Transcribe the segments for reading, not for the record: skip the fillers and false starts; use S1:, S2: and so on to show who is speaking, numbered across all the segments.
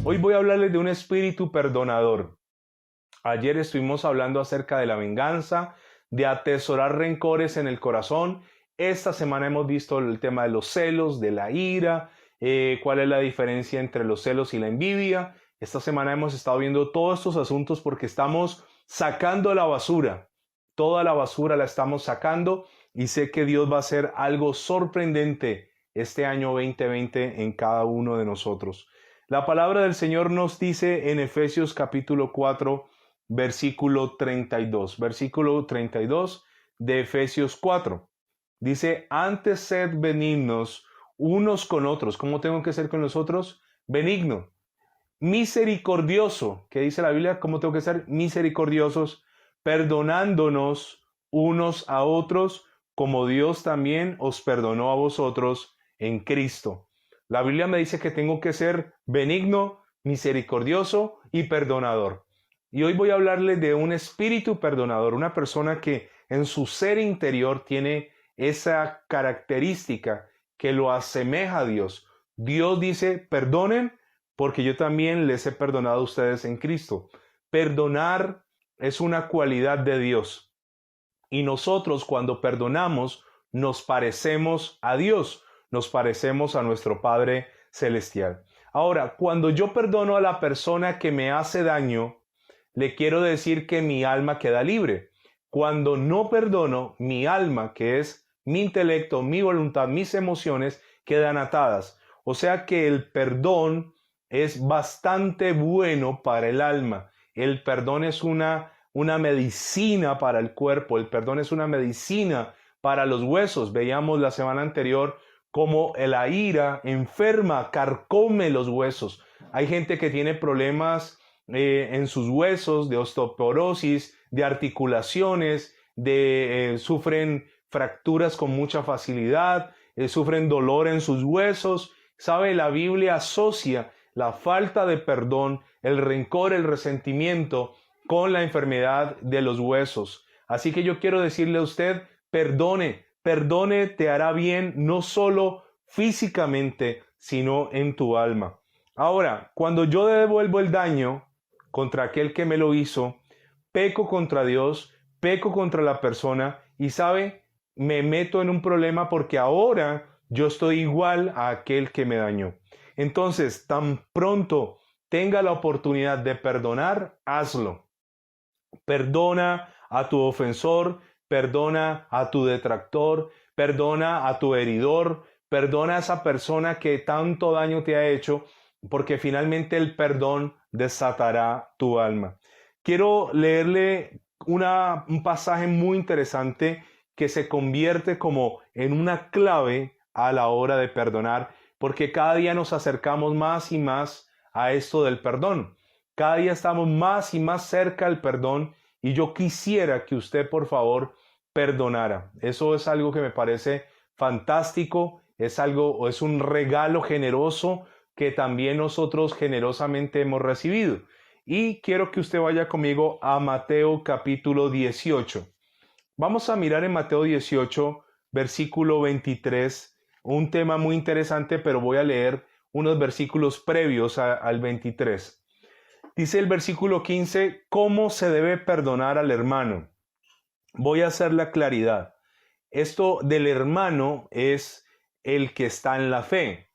S1: Hoy voy a hablarles de un espíritu perdonador. Ayer estuvimos hablando acerca de la venganza, de atesorar rencores en el corazón. Esta semana hemos visto el tema de los celos, de la ira, cuál es la diferencia entre los celos y la envidia. Esta semana hemos estado viendo todos estos asuntos porque estamos sacando la basura. Toda la basura la estamos sacando y sé que Dios va a hacer algo sorprendente este año 2020 en cada uno de nosotros. La palabra del Señor nos dice en Efesios capítulo 4, versículo 32. Versículo 32 de Efesios 4. Dice, antes sed benignos unos con otros. ¿Cómo tengo que ser con los otros? Benigno. Misericordioso. ¿Qué dice la Biblia? ¿Cómo tengo que ser? Misericordiosos, perdonándonos unos a otros, como Dios también os perdonó a vosotros en Cristo. La Biblia me dice que tengo que ser benigno, misericordioso y perdonador. Y hoy voy a hablarle de un espíritu perdonador, una persona que en su ser interior tiene esa característica que lo asemeja a Dios. Dios dice, perdonen porque yo también les he perdonado a ustedes en Cristo. Perdonar es una cualidad de Dios. Y nosotros cuando perdonamos nos parecemos a Dios. Nos parecemos a nuestro Padre Celestial. Ahora, cuando yo perdono a la persona que me hace daño, le quiero decir que mi alma queda libre. Cuando no perdono, mi alma, que es mi intelecto, mi voluntad, mis emociones, quedan atadas. O sea que el perdón es bastante bueno para el alma. El perdón es una medicina para el cuerpo. El perdón es una medicina para los huesos. Veíamos la semana anterior como la ira enferma, carcome los huesos. Hay gente que tiene problemas en sus huesos, de osteoporosis, de articulaciones, sufren fracturas con mucha facilidad, sufren dolor en sus huesos. ¿Sabe? La Biblia asocia la falta de perdón, el rencor, el resentimiento con la enfermedad de los huesos. Así que yo quiero decirle a usted, perdone. Perdone te hará bien no solo físicamente, sino en tu alma. Ahora, cuando yo devuelvo el daño contra aquel que me lo hizo, peco contra Dios, peco contra la persona y, ¿sabe? Me meto en un problema porque ahora yo estoy igual a aquel que me dañó. Entonces, tan pronto tenga la oportunidad de perdonar, hazlo. Perdona a tu ofensor, perdona a tu detractor, perdona a tu heridor, perdona a esa persona que tanto daño te ha hecho, porque finalmente el perdón desatará tu alma. Quiero leerle un pasaje muy interesante que se convierte como en una clave a la hora de perdonar, porque cada día nos acercamos más y más a esto del perdón. Cada día estamos más y más cerca al perdón y yo quisiera que usted, por favor, perdonara. Eso es algo que me parece fantástico, es un regalo generoso que también nosotros generosamente hemos recibido. Y quiero que usted vaya conmigo a Mateo capítulo 18. Vamos a mirar en Mateo 18, versículo 23, un tema muy interesante, pero voy a leer unos versículos previos al 23. Dice el versículo 15, ¿cómo se debe perdonar al hermano? Voy a hacer la claridad. Esto del hermano es el que está en la fe.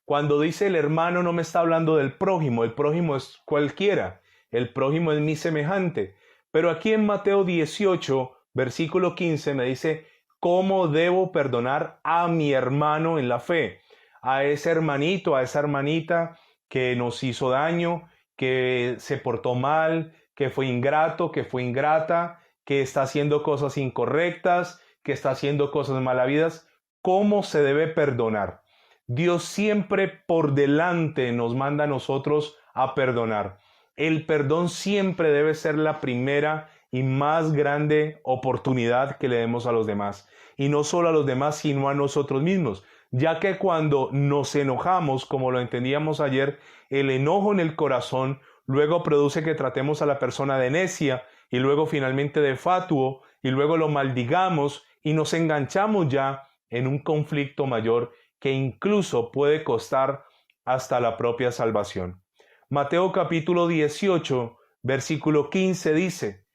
S1: Cuando dice el hermano no me está hablando del prójimo. El prójimo es cualquiera. El prójimo es mi semejante. Pero aquí en Mateo 18, versículo 15 me dice, ¿cómo debo perdonar a mi hermano en la fe? A ese hermanito, a esa hermanita que nos hizo daño, que se portó mal, que fue ingrato, que fue ingrata, que está haciendo cosas incorrectas, que está haciendo cosas malavidas. ¿Cómo se debe perdonar? Dios siempre por delante nos manda a nosotros a perdonar. El perdón siempre debe ser la primera y más grande oportunidad que le demos a los demás. Y no solo a los demás, sino a nosotros mismos. Ya que cuando nos enojamos, como lo entendíamos ayer, el enojo en el corazón luego produce que tratemos a la persona de necia y luego finalmente de fatuo y luego lo maldigamos y nos enganchamos ya en un conflicto mayor que incluso puede costar hasta la propia salvación. Mateo capítulo 18, versículo 15 dice,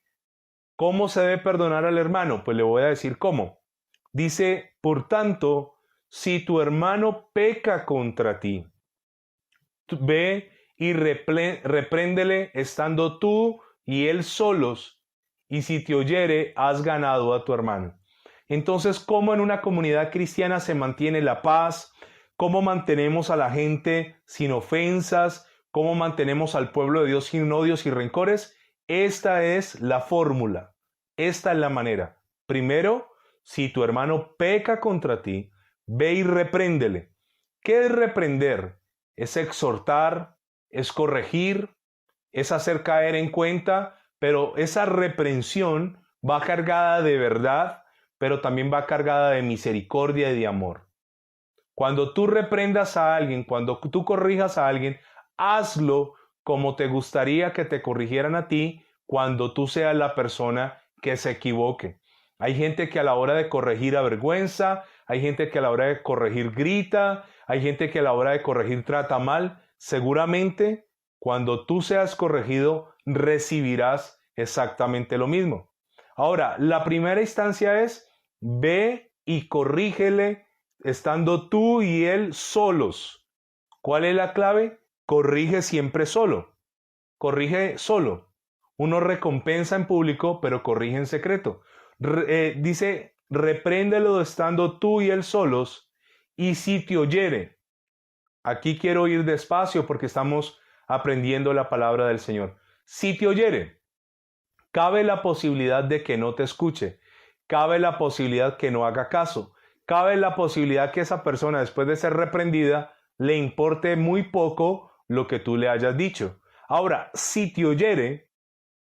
S1: ¿cómo se debe perdonar al hermano? Pues le voy a decir cómo. Dice, por tanto, si tu hermano peca contra ti, ve y repréndele estando tú y él solos, y si te oyere, has ganado a tu hermano. Entonces, ¿cómo en una comunidad cristiana se mantiene la paz? ¿Cómo mantenemos a la gente sin ofensas? ¿Cómo mantenemos al pueblo de Dios sin odios y rencores? Esta es la fórmula, esta es la manera. Primero, si tu hermano peca contra ti, ve y repréndele. ¿Qué es reprender? Es exhortar, es corregir, es hacer caer en cuenta, pero esa reprensión va cargada de verdad, pero también va cargada de misericordia y de amor. Cuando tú reprendas a alguien, cuando tú corrijas a alguien, hazlo como te gustaría que te corrigieran a ti cuando tú seas la persona que se equivoque. Hay gente que a la hora de corregir avergüenza, hay gente que a la hora de corregir grita, hay gente que a la hora de corregir trata mal. Seguramente cuando tú seas corregido recibirás exactamente lo mismo. Ahora, la primera instancia es ve y corrígele estando tú y él solos. ¿Cuál es la clave? Corrige siempre solo. Corrige solo. Uno recompensa en público, pero corrige en secreto. Dice, repréndelo estando tú y él solos, y si te oyere. Aquí quiero ir despacio porque estamos aprendiendo la palabra del Señor. Si te oyere, cabe la posibilidad de que no te escuche, cabe la posibilidad que no haga caso, cabe la posibilidad que esa persona, después de ser reprendida, le importe muy poco lo que tú le hayas dicho. Ahora, si te oyere,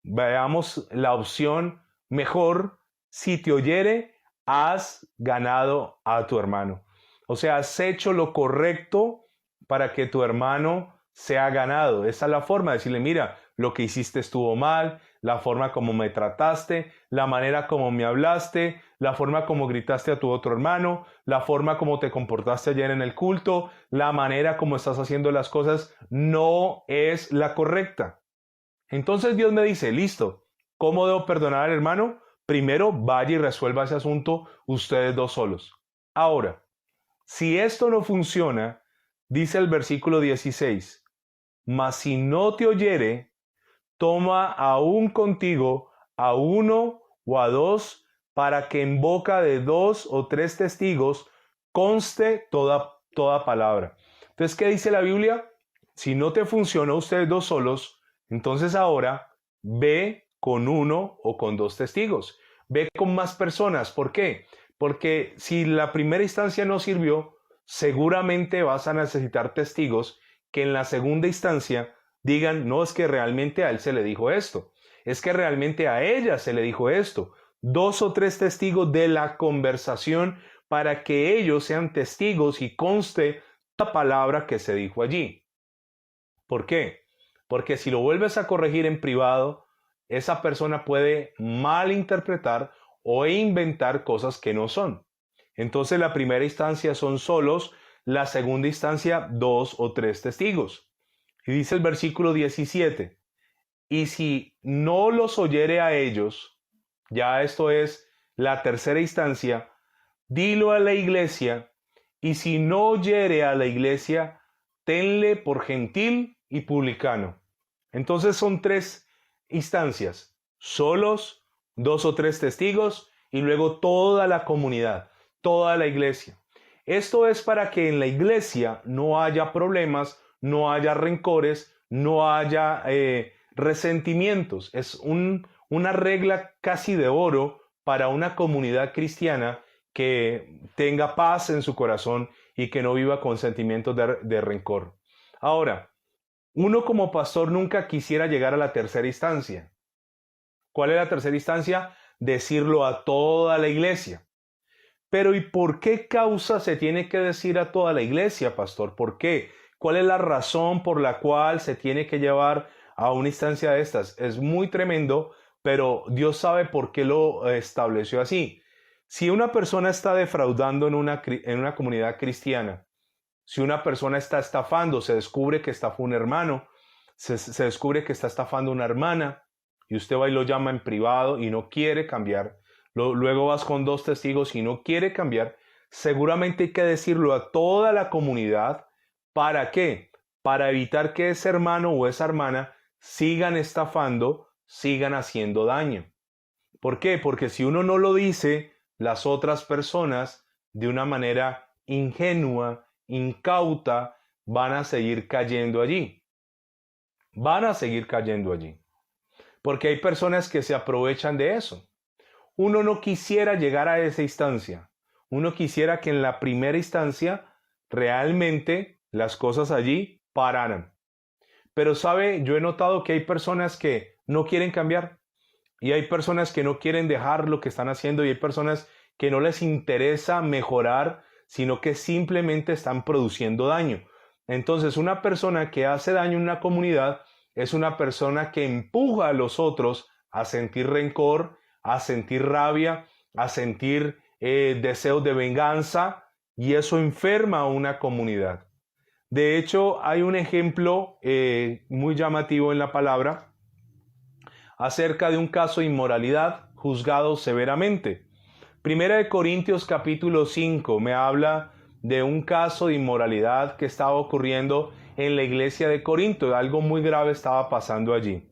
S1: veamos la opción mejor. Si te oyere, has ganado a tu hermano. O sea, has hecho lo correcto para que tu hermano sea ganado. Esa es la forma de decirle, mira, lo que hiciste estuvo mal, la forma como me trataste, la manera como me hablaste, la forma como gritaste a tu otro hermano, la forma como te comportaste ayer en el culto, la manera como estás haciendo las cosas no es la correcta. Entonces Dios me dice, listo, ¿cómo debo perdonar al hermano? Primero vaya y resuelva ese asunto ustedes dos solos. Ahora, si esto no funciona, dice el versículo 16, mas si no te oyere, toma aún contigo a uno o a dos, para que en boca de dos o tres testigos conste toda palabra. Entonces, ¿qué dice la Biblia? Si no te funcionó ustedes dos solos, entonces ahora ve con uno o con dos testigos. Ve con más personas. ¿Por qué? Porque si la primera instancia no sirvió, seguramente vas a necesitar testigos que en la segunda instancia digan, no, es que realmente a él se le dijo esto, es que realmente a ella se le dijo esto. Dos o tres testigos de la conversación para que ellos sean testigos y conste la palabra que se dijo allí. ¿Por qué? Porque si lo vuelves a corregir en privado, esa persona puede malinterpretar o inventar cosas que no son. Entonces la primera instancia son solos, la segunda instancia dos o tres testigos. Y dice el versículo 17, y si no los oyere a ellos, ya esto es la tercera instancia, dilo a la iglesia, y si no oyere a la iglesia, tenle por gentil y publicano. Entonces son tres instancias, solos, dos o tres testigos, y luego toda la comunidad, toda la iglesia. Esto es para que en la iglesia no haya problemas, no haya rencores, no haya resentimientos. Es una regla casi de oro para una comunidad cristiana que tenga paz en su corazón y que no viva con sentimientos de rencor. Ahora, uno como pastor nunca quisiera llegar a la tercera instancia. ¿Cuál es la tercera instancia? Decirlo a toda la iglesia. Pero ¿y por qué causa se tiene que decir a toda la iglesia, pastor? ¿Por qué? ¿Cuál es la razón por la cual se tiene que llevar a una instancia de estas? Es muy tremendo, pero Dios sabe por qué lo estableció así. Si una persona está defraudando en una comunidad cristiana, si una persona está estafando, se descubre que estafó un hermano, se descubre que está estafando una hermana, y usted va y lo llama en privado y no quiere cambiar, luego vas con 2 testigos y no quiere cambiar, seguramente hay que decirlo a toda la comunidad. ¿Para qué? Para evitar que ese hermano o esa hermana sigan estafando, sigan haciendo daño. ¿Por qué? Porque si uno no lo dice, las otras personas, de una manera ingenua, incauta, van a seguir cayendo allí. Van a seguir cayendo allí. Porque hay personas que se aprovechan de eso. Uno no quisiera llegar a esa instancia. Uno quisiera que en la primera instancia realmente las cosas allí pararan. Pero sabe, yo he notado que hay personas que no quieren cambiar. Y hay personas que no quieren dejar lo que están haciendo y hay personas que no les interesa mejorar, sino que simplemente están produciendo daño. Entonces, una persona que hace daño en una comunidad es una persona que empuja a los otros a sentir rencor, a sentir rabia, a sentir deseos de venganza, y eso enferma a una comunidad. De hecho, hay un ejemplo muy llamativo en la palabra acerca de un caso de inmoralidad juzgado severamente. Primera de Corintios capítulo 5 me habla de un caso de inmoralidad que estaba ocurriendo en la iglesia de Corinto. Algo muy grave estaba pasando allí.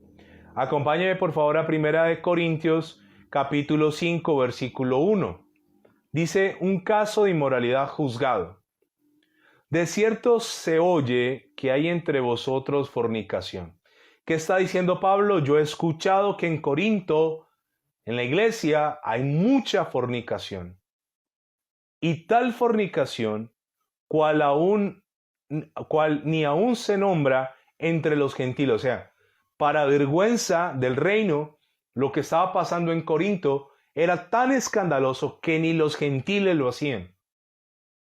S1: Acompáñeme por favor a Primera de Corintios capítulo 5 versículo 1. Dice, un caso de inmoralidad juzgado. De cierto se oye que hay entre vosotros fornicación. ¿Qué está diciendo Pablo? Yo he escuchado que en Corinto, en la iglesia, hay mucha fornicación. Y tal fornicación, cual ni aún se nombra entre los gentiles. O sea, para vergüenza del reino, lo que estaba pasando en Corinto era tan escandaloso que ni los gentiles lo hacían.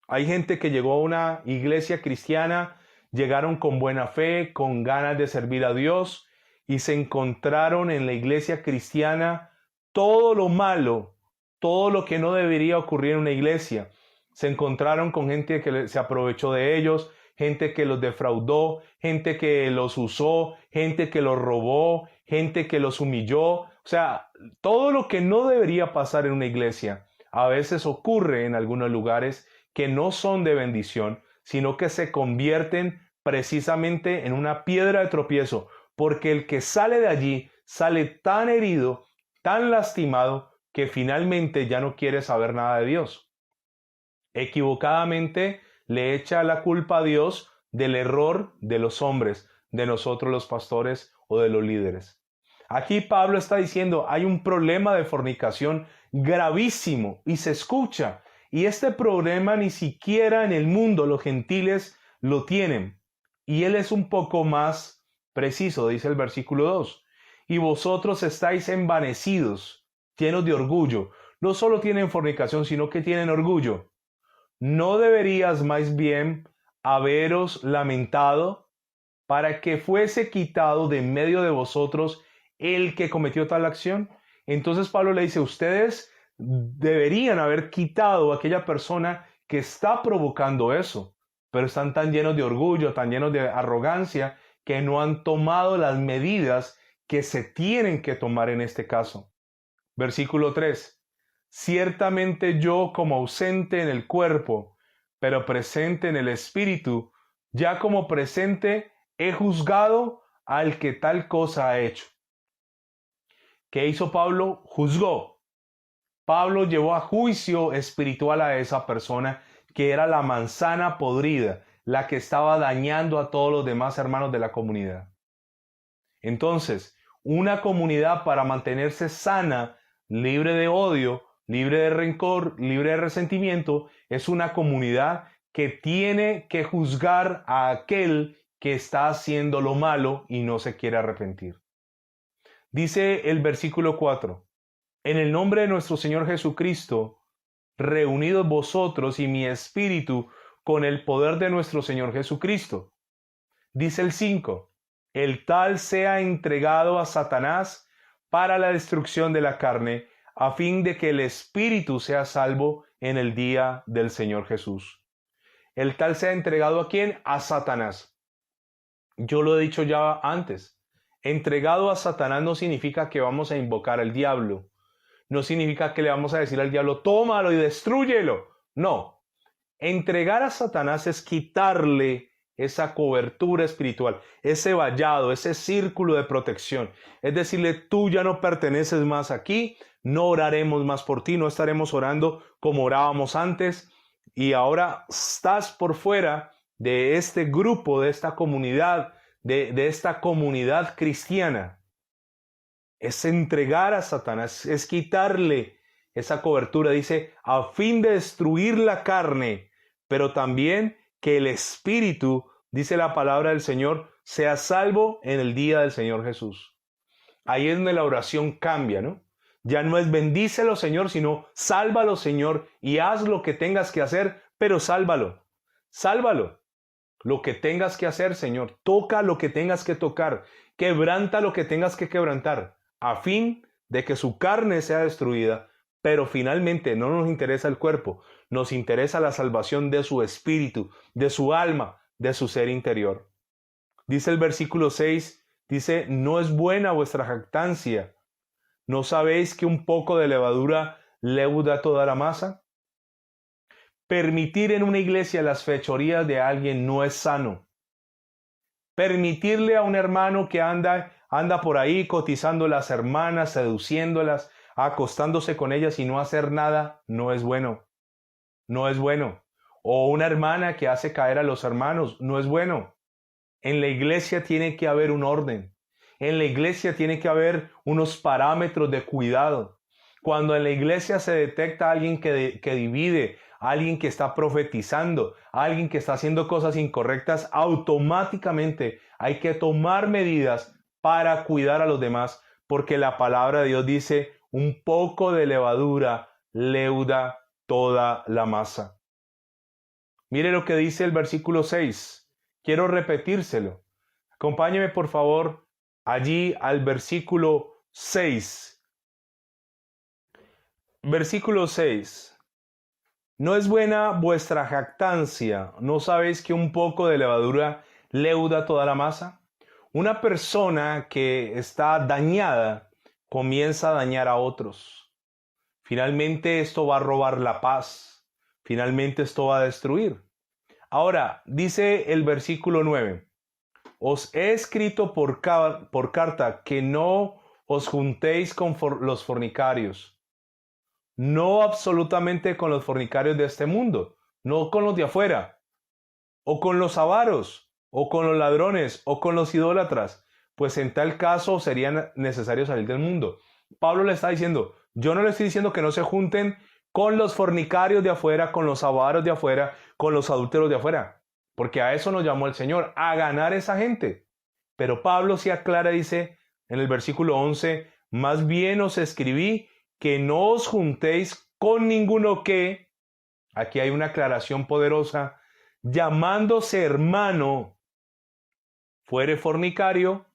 S1: Hay gente que llegó a una iglesia cristiana, llegaron con buena fe, con ganas de servir a Dios y se encontraron en la iglesia cristiana todo lo malo, todo lo que no debería ocurrir en una iglesia. Se encontraron con gente que se aprovechó de ellos, gente que los defraudó, gente que los usó, gente que los robó, gente que los humilló. O sea, todo lo que no debería pasar en una iglesia a veces ocurre en algunos lugares que no son de bendición, sino que se convierten precisamente en una piedra de tropiezo, porque el que sale de allí sale tan herido, tan lastimado, que finalmente ya no quiere saber nada de Dios. Equivocadamente le echa la culpa a Dios del error de los hombres, de nosotros los pastores o de los líderes. Aquí Pablo está diciendo, hay un problema de fornicación gravísimo y se escucha. Y este problema ni siquiera en el mundo los gentiles lo tienen. Y él es un poco más preciso, dice el versículo 2. Y vosotros estáis envanecidos, llenos de orgullo. No solo tienen fornicación, sino que tienen orgullo. ¿No deberías más bien haberos lamentado para que fuese quitado de en medio de vosotros el que cometió tal acción? Entonces Pablo le dice, ustedes deberían haber quitado a aquella persona que está provocando eso, pero están tan llenos de orgullo, tan llenos de arrogancia, que no han tomado las medidas que se tienen que tomar en este caso. Versículo 3. Ciertamente yo como ausente en el cuerpo, pero presente en el espíritu, ya como presente he juzgado al que tal cosa ha hecho. ¿Qué hizo Pablo? Juzgó. Pablo llevó a juicio espiritual a esa persona que era la manzana podrida, la que estaba dañando a todos los demás hermanos de la comunidad. Entonces, una comunidad para mantenerse sana, libre de odio, libre de rencor, libre de resentimiento, es una comunidad que tiene que juzgar a aquel que está haciendo lo malo y no se quiere arrepentir. Dice el versículo 4. En el nombre de nuestro Señor Jesucristo, reunidos vosotros y mi espíritu con el poder de nuestro Señor Jesucristo. Dice el 5, el tal sea entregado a Satanás para la destrucción de la carne, a fin de que el espíritu sea salvo en el día del Señor Jesús. El tal sea entregado ¿a quién? A Satanás. Yo lo he dicho ya antes. Entregado a Satanás no significa que vamos a invocar al diablo. No significa que le vamos a decir al diablo, tómalo y destrúyelo. No. Entregar a Satanás es quitarle esa cobertura espiritual, ese vallado, ese círculo de protección. Es decirle, tú ya no perteneces más aquí, no oraremos más por ti, no estaremos orando como orábamos antes y ahora estás por fuera de este grupo, de esta comunidad, de esta comunidad cristiana. Es entregar a Satanás, es quitarle esa cobertura, dice, a fin de destruir la carne, pero también que el espíritu, dice la palabra del Señor, sea salvo en el día del Señor Jesús. Ahí es donde la oración cambia, ¿no? Ya no es bendícelo, Señor, sino sálvalo, Señor, y haz lo que tengas que hacer, pero sálvalo. Sálvalo. Lo que tengas que hacer, Señor. Toca lo que tengas que tocar. Quebranta lo que tengas que quebrantar, a fin de que su carne sea destruida. Pero finalmente no nos interesa el cuerpo, nos interesa la salvación de su espíritu, de su alma, de su ser interior. Dice el versículo 6, dice, no es buena vuestra jactancia. ¿No sabéis que un poco de levadura leuda toda la masa? Permitir en una iglesia las fechorías de alguien no es sano. Permitirle a un hermano que anda por ahí cotizando las hermanas, seduciéndolas, acostándose con ellas y no hacer nada, no es bueno. No es bueno. O una hermana que hace caer a los hermanos, no es bueno. En la iglesia tiene que haber un orden. En la iglesia tiene que haber unos parámetros de cuidado. Cuando en la iglesia se detecta a alguien que divide, alguien que está profetizando, alguien que está haciendo cosas incorrectas, automáticamente hay que tomar medidas para cuidar a los demás, porque la palabra de Dios dice, un poco de levadura leuda toda la masa. Mire lo que dice el versículo 6. Quiero repetírselo. Acompáñeme por favor allí al versículo 6. Versículo 6. ¿No es buena vuestra jactancia? ¿No sabéis que un poco de levadura leuda toda la masa? Una persona que está dañada comienza a dañar a otros. Finalmente esto va a robar la paz. Finalmente esto va a destruir. Ahora, dice el versículo 9. Os he escrito por carta que no os juntéis con los fornicarios. No absolutamente con los fornicarios de este mundo, no con los de afuera, o con los avaros, o con los ladrones, o con los idólatras, pues en tal caso sería necesario salir del mundo. Pablo le está diciendo, yo no le estoy diciendo que no se junten con los fornicarios de afuera, con los avaros de afuera, con los adúlteros de afuera, porque a eso nos llamó el Señor, a ganar esa gente. Pero Pablo se aclara, dice en el versículo 11, más bien os escribí que no os juntéis con ninguno que, aquí hay una aclaración poderosa, llamándose hermano, fuere fornicario,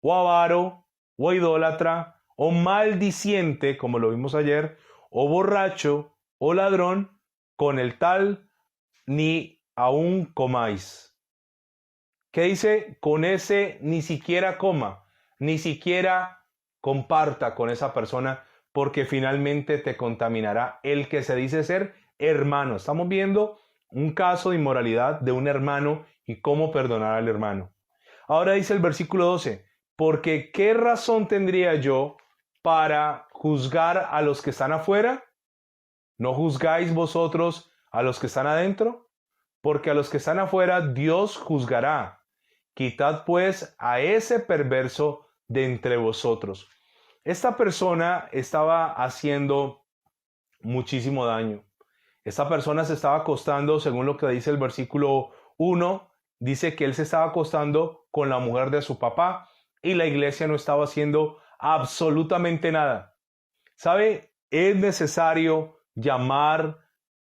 S1: o avaro, o idólatra, o maldiciente, como lo vimos ayer, o borracho, o ladrón, con el tal ni aún comáis. ¿Qué dice? Con ese ni siquiera coma, ni siquiera comparta con esa persona, porque finalmente te contaminará el que se dice ser hermano. Estamos viendo un caso de inmoralidad de un hermano y cómo perdonar al hermano. Ahora dice el versículo 12, porque ¿qué razón tendría yo para juzgar a los que están afuera? ¿No juzgáis vosotros a los que están adentro? Porque a los que están afuera Dios juzgará. Quitad pues a ese perverso de entre vosotros. Esta persona estaba haciendo muchísimo daño. Esta persona se estaba acostando, según lo que dice el versículo 1, dice que él se estaba acostando con la mujer de su papá y la iglesia no estaba haciendo absolutamente nada. ¿Sabe? Es necesario llamar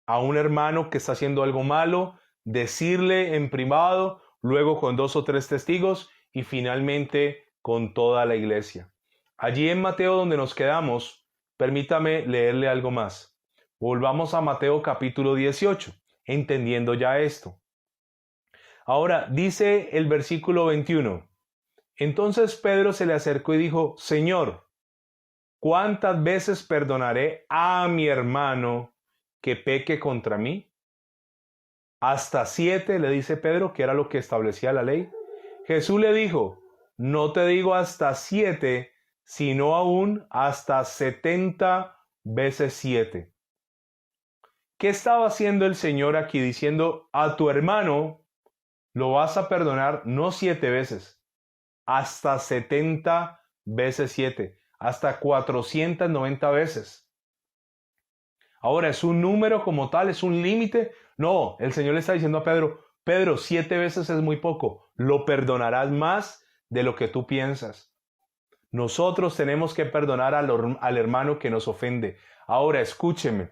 S1: a un hermano que está haciendo algo malo, decirle en privado, luego con 2 o 3 testigos y finalmente con toda la iglesia. Allí en Mateo donde nos quedamos, Permítame leerle algo más. Volvamos a Mateo capítulo 18, entendiendo ya esto. Ahora, dice el versículo 21. Entonces Pedro se le acercó y dijo, Señor, ¿cuántas veces perdonaré a mi hermano que peque contra mí? Hasta 7, le dice Pedro, que era lo que establecía la ley. Jesús le dijo, no te digo hasta 7, sino aún hasta 70 veces 7. ¿Qué estaba haciendo el Señor aquí diciendo a tu hermano lo vas a perdonar no 7 veces, hasta 70 veces 7, hasta 490 veces? Ahora, ¿es un número como tal? ¿Es un límite? No, el Señor le está diciendo a Pedro, Pedro, 7 veces es muy poco, lo perdonarás más de lo que tú piensas. Nosotros tenemos que perdonar al hermano que nos ofende. Ahora, escúcheme,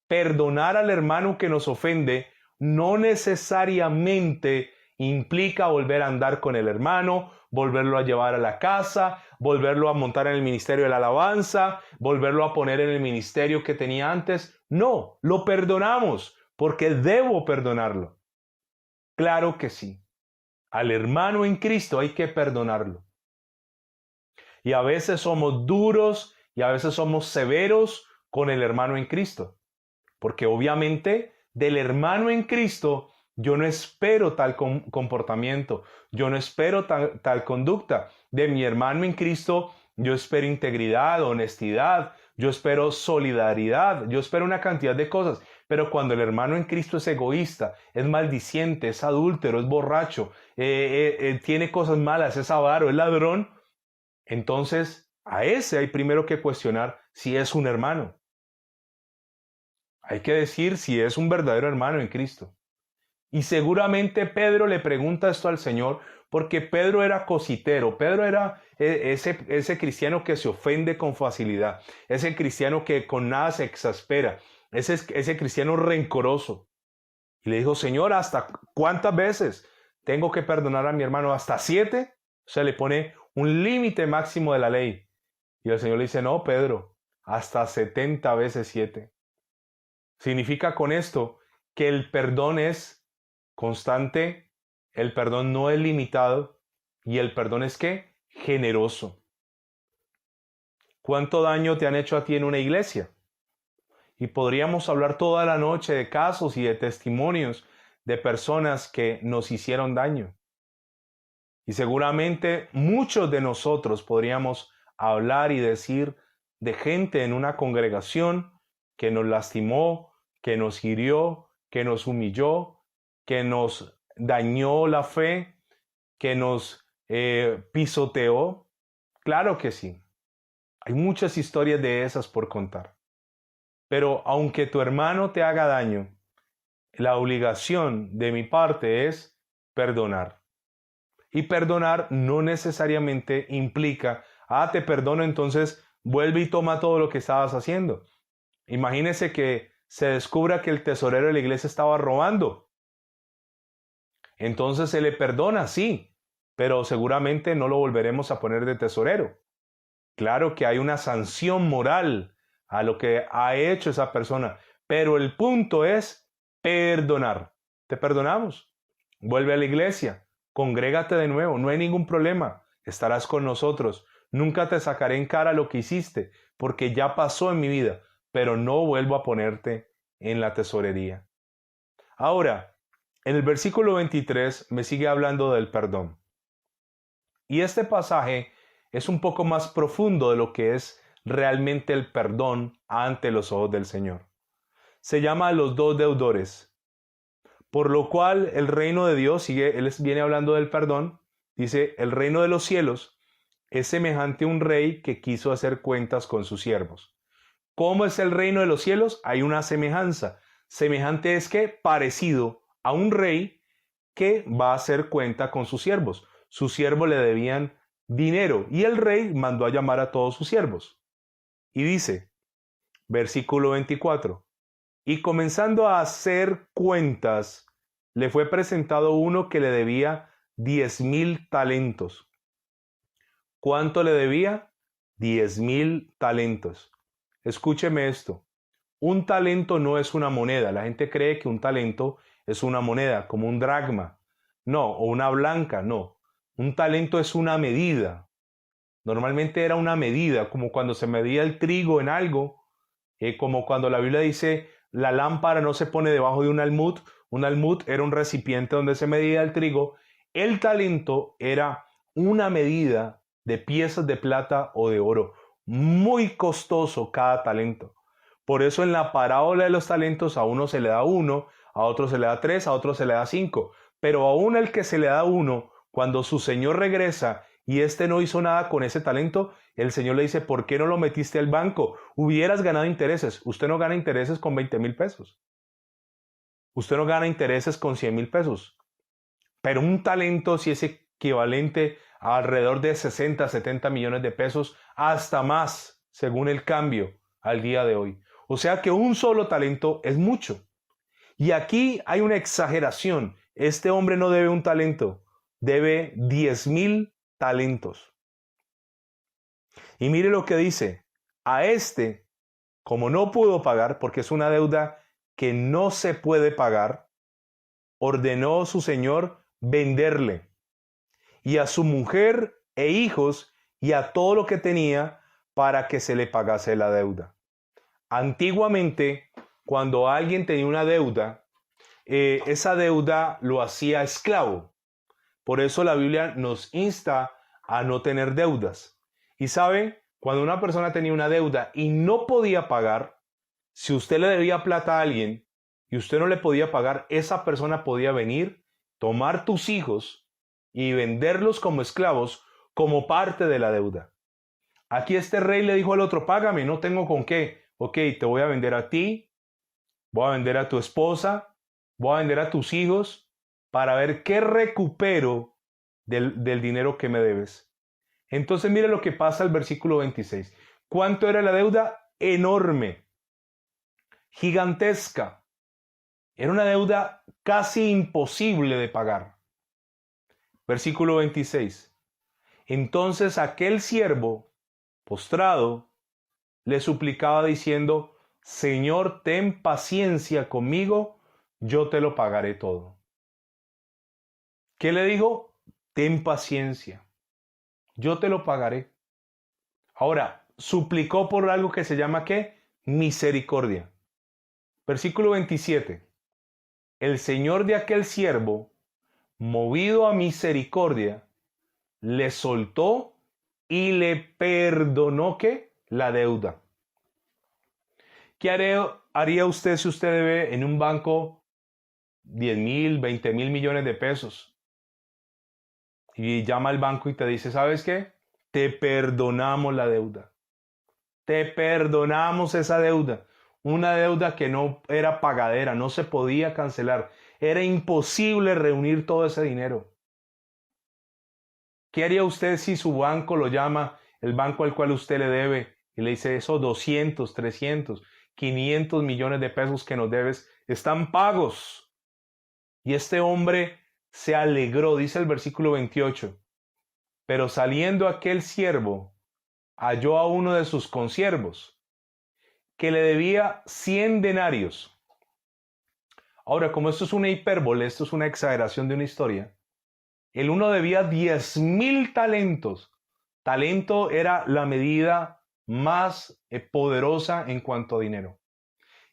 S1: perdonar al hermano que nos ofende no necesariamente implica volver a andar con el hermano, volverlo a llevar a la casa, volverlo a montar en el ministerio de la alabanza, volverlo a poner en el ministerio que tenía antes. No, lo perdonamos porque debo perdonarlo. Claro que sí. Al hermano en Cristo hay que perdonarlo. Y a veces somos duros y a veces somos severos con el hermano en Cristo. Porque obviamente del hermano en Cristo yo no espero tal comportamiento, yo no espero tal conducta. De mi hermano en Cristo yo espero integridad, honestidad, yo espero solidaridad, yo espero una cantidad de cosas. Pero cuando el hermano en Cristo es egoísta, es maldiciente, es adúltero, es borracho, tiene cosas malas, es avaro, es ladrón, entonces a ese hay primero que cuestionar si es un hermano. Hay que decir si es un verdadero hermano en Cristo. Y seguramente Pedro le pregunta esto al Señor porque Pedro era cositero, Pedro era ese cristiano que se ofende con facilidad, ese cristiano que con nada se exaspera, ese cristiano rencoroso. Y le dijo, Señor, ¿hasta cuántas veces tengo que perdonar a mi hermano? ¿Hasta 7? O sea, le pone un límite máximo de la ley. Y el Señor le dice, no, Pedro, hasta 70 veces 7. Significa con esto que el perdón es constante, el perdón no es limitado y el perdón es ¿qué? Generoso. ¿Cuánto daño te han hecho a ti en una iglesia? Y podríamos hablar toda la noche de casos y de testimonios de personas que nos hicieron daño. Y seguramente muchos de nosotros podríamos hablar y decir de gente en una congregación que nos lastimó, que nos hirió, que nos humilló, que nos dañó la fe, que nos pisoteó. Claro que sí. Hay muchas historias de esas por contar. Pero aunque tu hermano te haga daño, la obligación de mi parte es perdonar. Y perdonar no necesariamente implica, te perdono, entonces vuelve y toma todo lo que estabas haciendo. Imagínese que se descubra que el tesorero de la iglesia estaba robando. Entonces se le perdona, sí, pero seguramente no lo volveremos a poner de tesorero. Claro que hay una sanción moral a lo que ha hecho esa persona, pero el punto es perdonar. Te perdonamos. Vuelve a la iglesia, congrégate de nuevo, no hay ningún problema, estarás con nosotros. Nunca te sacaré en cara lo que hiciste, porque ya pasó en mi vida, pero no vuelvo a ponerte en la tesorería. Ahora, en el versículo 23 me sigue hablando del perdón. Y este pasaje es un poco más profundo de lo que es realmente el perdón ante los ojos del Señor. Se llama los dos deudores. Por lo cual el reino de Dios, él viene hablando del perdón, dice, el reino de los cielos es semejante a un rey que quiso hacer cuentas con sus siervos. ¿Cómo es el reino de los cielos? Hay una semejanza. Semejante es que parecido a un rey que va a hacer cuenta con sus siervos. Sus siervos le debían dinero y el rey mandó a llamar a todos sus siervos. Y dice, versículo 24, y comenzando a hacer cuentas, le fue presentado uno que le debía 10,000 talentos. ¿Cuánto le debía? 10,000 talentos. escúcheme esto. Un talento no es una moneda. La gente cree que un talento es una moneda, como un dracma. No, o una blanca, no. Un talento es una medida. Normalmente era una medida, como cuando se medía el trigo en algo, como cuando la Biblia dice, la lámpara no se pone debajo de un almud. Un almud era un recipiente donde se medía el trigo. El talento era una medida de piezas de plata o de oro. Muy costoso cada talento. Por eso en la parábola de los talentos a uno se le da 1, a otro se le da 3, a otro se le da 5. Pero aún el que se le da 1, cuando su señor regresa y éste no hizo nada con ese talento, el señor le dice, ¿por qué no lo metiste al banco? Hubieras ganado intereses. Usted no gana intereses con 20,000 pesos. Usted no gana intereses con 100,000 pesos. Pero un talento sí es equivalente a alrededor de 60, 70 millones de pesos, hasta más, según el cambio al día de hoy. O sea que un solo talento es mucho. Y aquí hay una exageración. Este hombre no debe un talento, debe 10,000 talentos. Y mire lo que dice, a este, como no pudo pagar, porque es una deuda que no se puede pagar, ordenó su señor venderle, y a su mujer e hijos, y a todo lo que tenía, para que se le pagase la deuda. Antiguamente, cuando alguien tenía una deuda, esa deuda lo hacía esclavo. Por eso la Biblia nos insta a no tener deudas. Y saben, cuando una persona tenía una deuda y no podía pagar, si usted le debía plata a alguien y usted no le podía pagar, esa persona podía venir, tomar tus hijos y venderlos como esclavos como parte de la deuda. Aquí este rey le dijo al otro, págame, no tengo con qué. Ok, te voy a vender a ti, voy a vender a tu esposa, voy a vender a tus hijos para ver qué recupero del dinero que me debes. Entonces mire lo que pasa al versículo 26. ¿Cuánto era la deuda? Enorme, gigantesca. Era una deuda casi imposible de pagar. Versículo 26. Entonces aquel siervo, postrado, le suplicaba diciendo, Señor, ten paciencia conmigo, yo te lo pagaré todo. ¿Qué le dijo? Ten paciencia, yo te lo pagaré. Ahora, suplicó por algo que se llama ¿qué? Misericordia. Versículo 27. El señor de aquel siervo, movido a misericordia, le soltó y le perdonó ¿qué? La deuda. ¿Qué haría usted si usted debe en un banco 10,000, 20,000 millones de pesos? Y llama al banco y te dice, ¿sabes qué? Te perdonamos la deuda. Te perdonamos esa deuda. Una deuda que no era pagadera, no se podía cancelar. Era imposible reunir todo ese dinero. ¿Qué haría usted si su banco lo llama, el banco al cual usted le debe, y le dice, esos 200, 300, 500 millones de pesos que nos debes están pagos? Y este hombre se alegró, dice el versículo 28. Pero saliendo aquel siervo, halló a uno de sus consiervos, que le debía 100 denarios. Ahora, como esto es una hipérbole, esto es una exageración de una historia, el uno debía 10,000 talentos. Talento era la medida más poderosa en cuanto a dinero.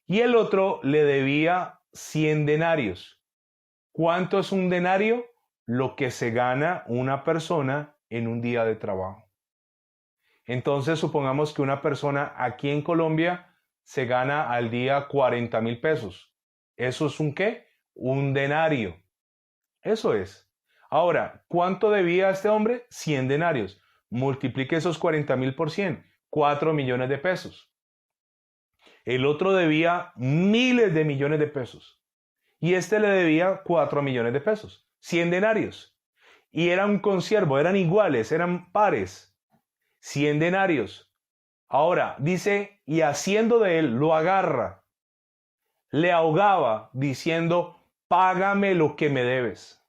S1: Y el otro le debía 100 denarios. ¿Cuánto es un denario? Lo que se gana una persona en un día de trabajo. Entonces, supongamos que una persona aquí en Colombia se gana al día 40,000 pesos. ¿Eso es un qué? Un denario. Eso es. Ahora, ¿cuánto debía este hombre? 100 denarios. Multiplique esos 40,000 por 100. 4 millones de pesos. El otro debía miles de millones de pesos. Y este le debía 4 millones de pesos. 100 denarios. Y era un consiervo, eran iguales, eran pares. 100 denarios. Ahora, dice, y haciendo de él, lo agarra. Le ahogaba diciendo, págame lo que me debes.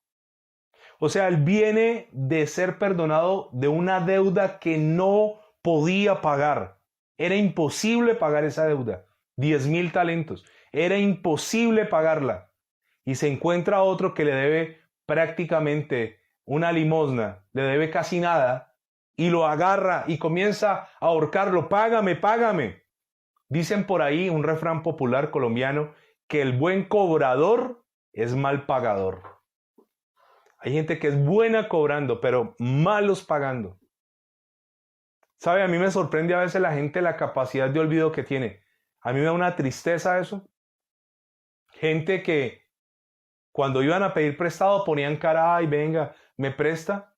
S1: O sea, él viene de ser perdonado de una deuda que no podía pagar. Era imposible pagar esa deuda. 10,000 talentos. Era imposible pagarla. Y se encuentra otro que le debe prácticamente una limosna, le debe casi nada, y lo agarra y comienza a ahorcarlo. Págame, págame. Dicen por ahí un refrán popular colombiano que el buen cobrador es mal pagador. Hay gente que es buena cobrando, pero malos pagando. ¿Sabe? A mí me sorprende a veces la gente la capacidad de olvido que tiene. A mí me da una tristeza eso. Gente que cuando iban a pedir prestado ponían cara, ay, venga, me presta.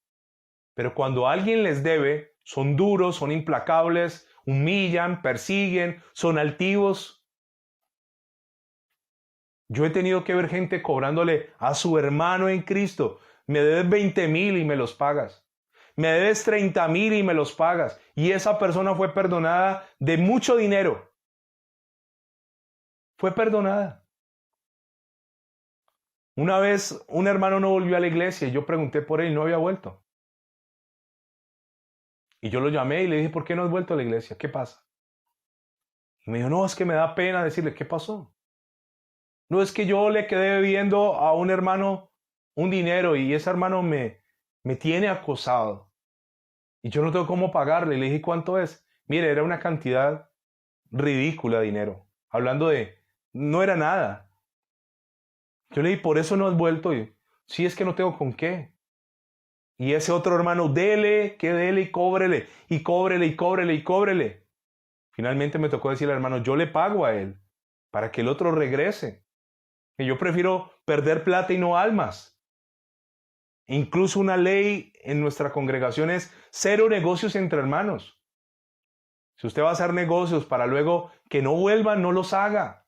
S1: Pero cuando alguien les debe, son duros, son implacables, humillan, persiguen, son altivos. Yo he tenido que ver gente cobrándole a su hermano en Cristo. Me debes 20,000 y me los pagas. Me debes 30,000 y me los pagas. Y esa persona fue perdonada de mucho dinero. Fue perdonada. Una vez un hermano no volvió a la iglesia y yo pregunté por él y no había vuelto. Y yo lo llamé y le dije, ¿por qué no has vuelto a la iglesia? ¿Qué pasa? Y me dijo, no, es que me da pena decirle, ¿qué pasó? No, es que yo le quedé debiendo a un hermano un dinero y ese hermano me tiene acosado. Y yo no tengo cómo pagarle. Y le dije, ¿cuánto es? Mire, era una cantidad ridícula de dinero. Hablando de, no era nada. Yo le dije, ¿por eso no has vuelto? Y, sí, es que no tengo con qué. Y ese otro hermano, dele, que dele y cóbrele, y cóbrele, y cóbrele, y cóbrele. Finalmente me tocó decirle al hermano, yo le pago a él, para que el otro regrese. Que yo prefiero perder plata y no almas. Incluso una ley en nuestra congregación es 0 negocios entre hermanos. Si usted va a hacer negocios para luego que no vuelvan, no los haga.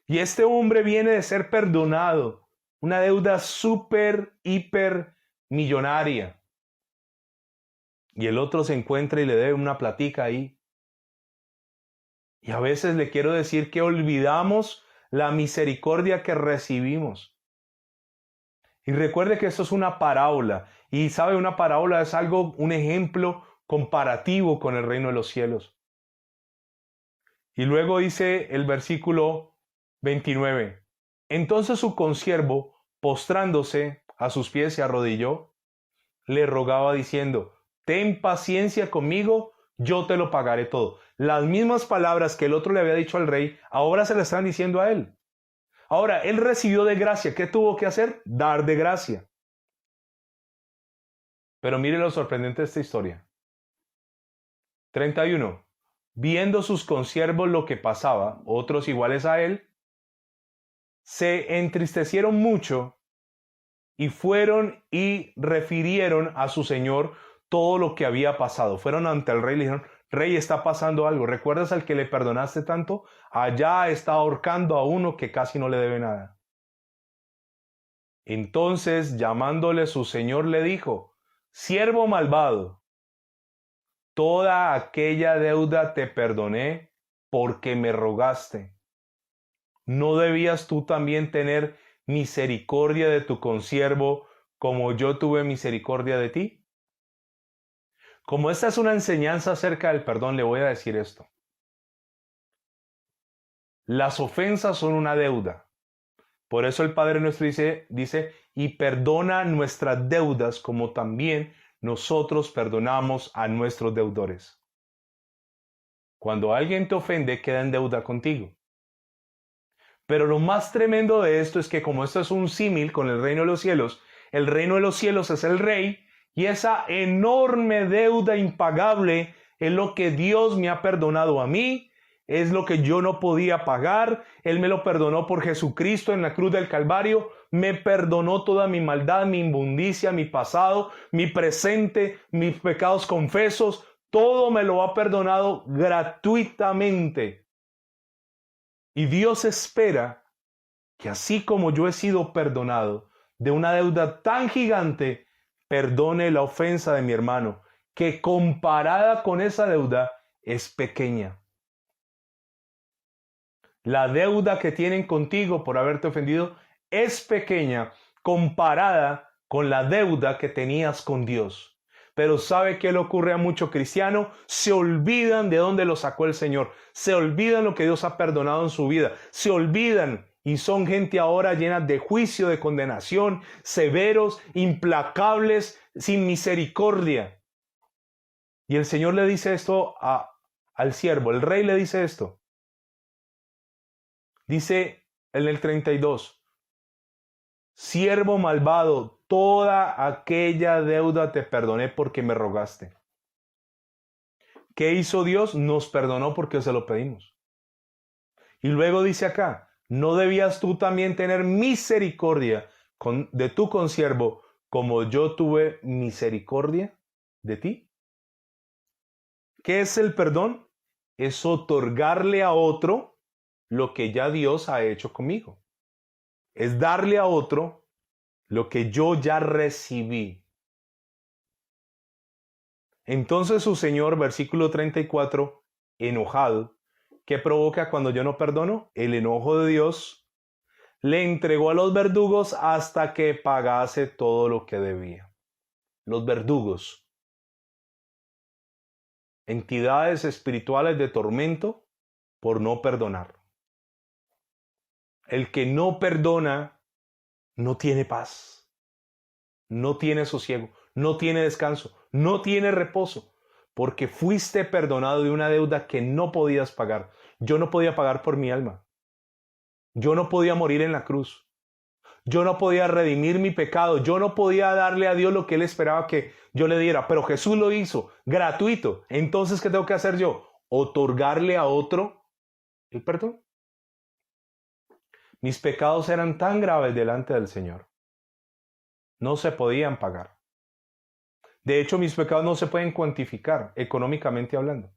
S1: Y este hombre viene de ser perdonado, una deuda súper, hiper millonaria. Y el otro se encuentra y le debe una platica ahí. Y a veces le quiero decir que olvidamos la misericordia que recibimos. Y recuerde que esto es una parábola. Y sabe, una parábola es algo, un ejemplo comparativo con el reino de los cielos. Y luego dice el versículo 29. Entonces su consiervo, postrándose a sus pies, se arrodilló, le rogaba diciendo, ten paciencia conmigo, yo te lo pagaré todo. Las mismas palabras que el otro le había dicho al rey, ahora se le están diciendo a él. Ahora, él recibió de gracia. ¿Qué tuvo que hacer? Dar de gracia. Pero mire lo sorprendente de esta historia. 31. Viendo sus consiervos lo que pasaba, otros iguales a él, se entristecieron mucho y fueron y refirieron a su señor todo lo que había pasado. Fueron ante el rey y le dijeron, rey, está pasando algo. ¿Recuerdas al que le perdonaste tanto? Allá está ahorcando a uno que casi no le debe nada. Entonces, llamándole su señor, le dijo, siervo malvado, toda aquella deuda te perdoné porque me rogaste. ¿No debías tú también tener misericordia de tu consiervo como yo tuve misericordia de ti? Como esta es una enseñanza acerca del perdón, le voy a decir esto. Las ofensas son una deuda. Por eso el Padre nuestro dice, y perdona nuestras deudas como también nosotros perdonamos a nuestros deudores. Cuando alguien te ofende, queda en deuda contigo. Pero lo más tremendo de esto es que como esto es un símil con el reino de los cielos, el reino de los cielos es el rey y esa enorme deuda impagable es lo que Dios me ha perdonado a mí, es lo que yo no podía pagar. Él me lo perdonó por Jesucristo en la cruz del Calvario, me perdonó toda mi maldad, mi inmundicia, mi pasado, mi presente, mis pecados confesos, todo me lo ha perdonado gratuitamente. Y Dios espera que así como yo he sido perdonado de una deuda tan gigante, perdone la ofensa de mi hermano, que comparada con esa deuda es pequeña. La deuda que tienen contigo por haberte ofendido es pequeña comparada con la deuda que tenías con Dios. Pero ¿sabe qué le ocurre a mucho cristiano? Se olvidan de dónde lo sacó el Señor. Se olvidan lo que Dios ha perdonado en su vida. Se olvidan y son gente ahora llena de juicio, de condenación, severos, implacables, sin misericordia. Y el Señor le dice esto al siervo, el rey le dice esto. Dice en el 32, siervo malvado, toda aquella deuda te perdoné porque me rogaste. ¿Qué hizo Dios? Nos perdonó porque se lo pedimos. Y luego dice acá, ¿no debías tú también tener misericordia de tu consiervo como yo tuve misericordia de ti? ¿Qué es el perdón? Es otorgarle a otro lo que ya Dios ha hecho conmigo. Es darle a otro lo que yo ya recibí. Entonces su Señor, versículo 34, enojado, ¿qué provoca cuando yo no perdono? El enojo de Dios le entregó a los verdugos hasta que pagase todo lo que debía. Los verdugos, entidades espirituales de tormento por no perdonar. El que no perdona no tiene paz, no tiene sosiego, no tiene descanso, no tiene reposo, porque fuiste perdonado de una deuda que no podías pagar. Yo no podía pagar por mi alma. Yo no podía morir en la cruz. Yo no podía redimir mi pecado. Yo no podía darle a Dios lo que Él esperaba que yo le diera. Pero Jesús lo hizo, gratuito. Entonces, ¿qué tengo que hacer yo? Otorgarle a otro el perdón. Mis pecados eran tan graves delante del Señor. No se podían pagar. De hecho, mis pecados no se pueden cuantificar, económicamente hablando.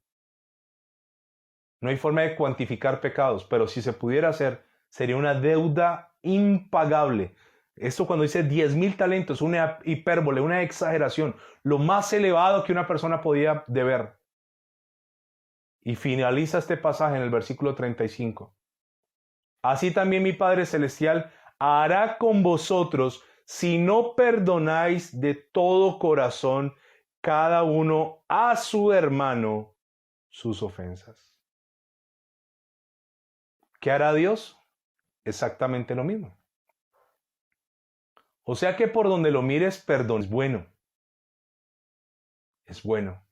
S1: No hay forma de cuantificar pecados, pero si se pudiera hacer, sería una deuda impagable. Esto cuando dice 10,000 talentos, una hipérbole, una exageración, lo más elevado que una persona podía deber. Y finaliza este pasaje en el versículo 35. Así también mi Padre Celestial hará con vosotros si no perdonáis de todo corazón cada uno a su hermano sus ofensas. ¿Qué hará Dios? Exactamente lo mismo. O sea que por donde lo mires, perdón es bueno. Es bueno.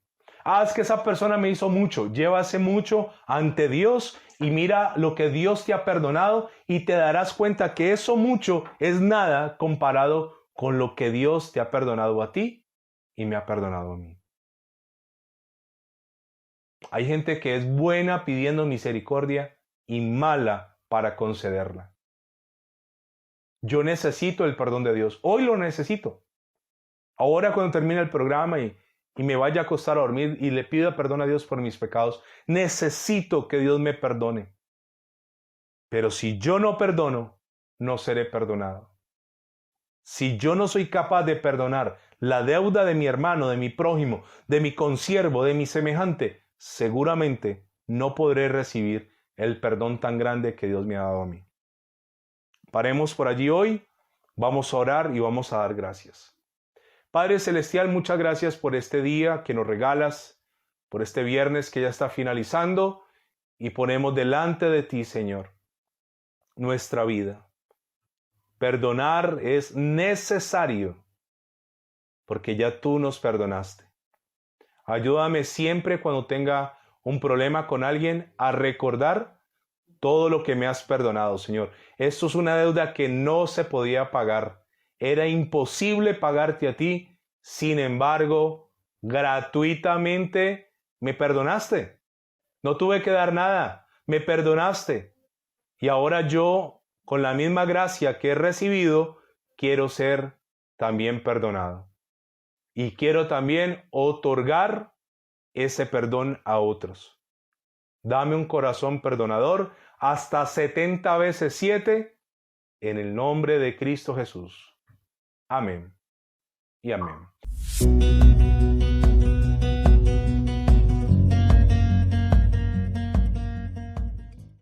S1: Es que esa persona me hizo mucho. Llévase mucho ante Dios y mira lo que Dios te ha perdonado y te darás cuenta que eso mucho es nada comparado con lo que Dios te ha perdonado a ti y me ha perdonado a mí. Hay gente que es buena pidiendo misericordia y mala para concederla. Yo necesito el perdón de Dios. Hoy lo necesito. Ahora cuando termine el programa y me vaya a acostar a dormir y le pido perdón a Dios por mis pecados, necesito que Dios me perdone. Pero si yo no perdono, no seré perdonado. Si yo no soy capaz de perdonar la deuda de mi hermano, de mi prójimo, de mi consiervo, de mi semejante, seguramente no podré recibir el perdón tan grande que Dios me ha dado a mí. Paremos por allí hoy, vamos a orar y vamos a dar gracias. Padre Celestial, muchas gracias por este día que nos regalas, por este viernes que ya está finalizando y ponemos delante de ti, Señor, nuestra vida. Perdonar es necesario porque ya tú nos perdonaste. Ayúdame siempre cuando tenga un problema con alguien a recordar todo lo que me has perdonado, Señor. Esto es una deuda que no se podía pagar. Era imposible pagarte a ti. Sin embargo, gratuitamente me perdonaste. No tuve que dar nada. Me perdonaste. Y ahora yo, con la misma gracia que he recibido, quiero ser también perdonado. Y quiero también otorgar ese perdón a otros. Dame un corazón perdonador hasta 70 veces 7 en el nombre de Cristo Jesús. Amén y amén.